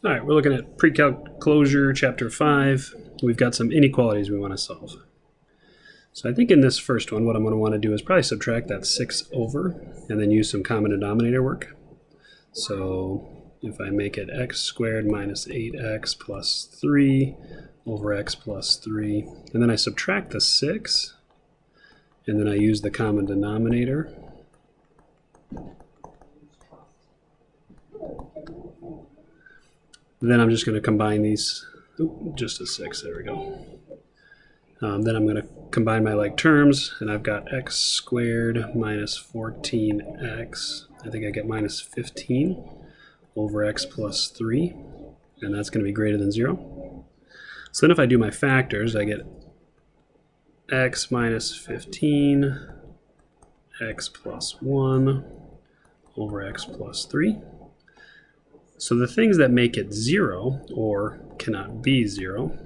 All right, we're looking at pre-calc closure, chapter 5. We've got some inequalities we want to solve. So I think in this first one, what I'm going to want to do is probably subtract that 6 over and then use some common denominator work. So if I make it x squared minus 8x plus 3 over x plus 3, and then I subtract the 6, and then I use the common denominator. Then I'm just going to combine these, just a 6, there we go. Then I'm going to combine my like terms, and I've got x squared minus 14x. I think I get minus 15 over x plus 3, and that's going to be greater than 0. So then if I do my factors, I get x minus 15, x plus 1 over x plus 3. So the things that make it 0 or cannot be 0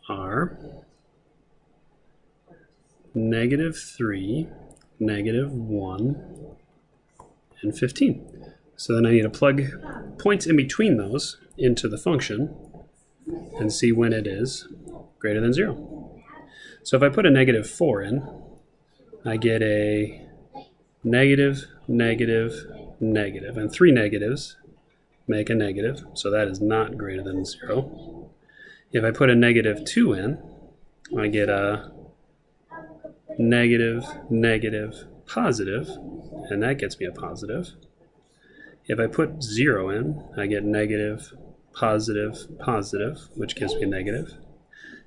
are -3, -1, and 15. So then I need to plug points in between those into the function and see when it is greater than 0. So if I put a -4 in, I get a negative, negative, negative, and 3 negatives make a negative, so that is not greater than 0. If I put a -2 in, I get a negative, negative, positive, and that gets me a positive. If I put 0 in, I get negative, positive, positive, which gives me a negative.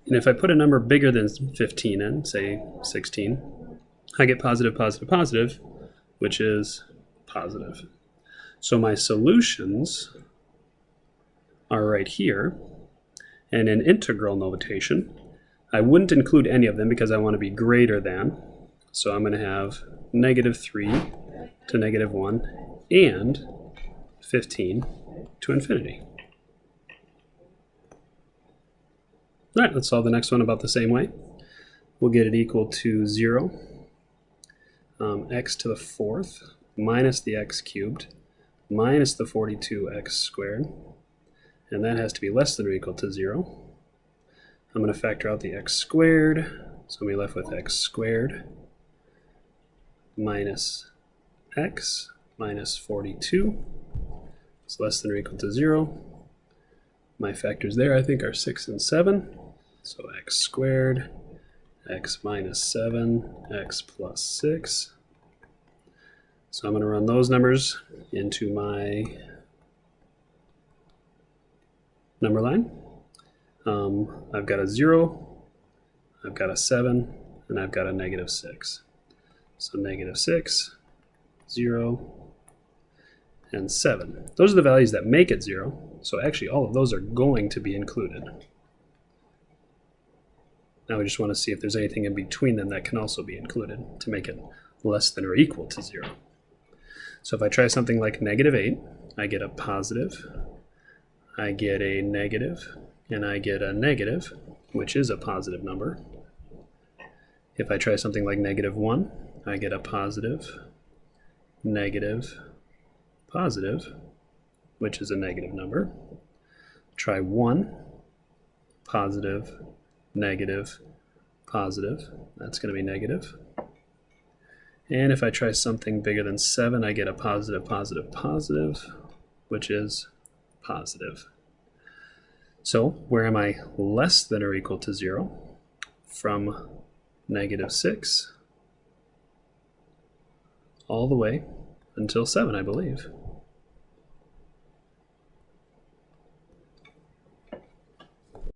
And if I put a number bigger than 15 in, say 16, I get positive, positive, positive, which is positive. So my solutions are right here. And in integral notation, I wouldn't include any of them because I want to be greater than. So I'm going to have -3 to -1 and 15 to infinity. All right, let's solve the next one about the same way. We'll get it equal to 0, x to the 4th minus the x cubed minus the 42x squared, and that has to be less than or equal to 0. I'm going to factor out the x squared, so I'm left with x squared minus x minus 42 is less than or equal to 0. My factors there, I think, are 6 and 7. So x squared, x minus 7, x plus 6. So I'm going to run those numbers into my number line. I've got a 0, I've got a 7, and I've got a -6. So -6, 0, and 7. Those are the values that make it 0. So actually all of those are going to be included. Now we just want to see if there's anything in between them that can also be included to make it less than or equal to 0. So if I try something like -8, I get a positive, I get a negative, and I get a negative, which is a positive number. If I try something like -1, I get a positive, negative, positive, which is a negative number. Try 1, positive, negative, positive, that's going to be negative. And if I try something bigger than 7, I get a positive, positive, positive, which is positive. So where am I less than or equal to 0? From -6 all the way until 7, I believe.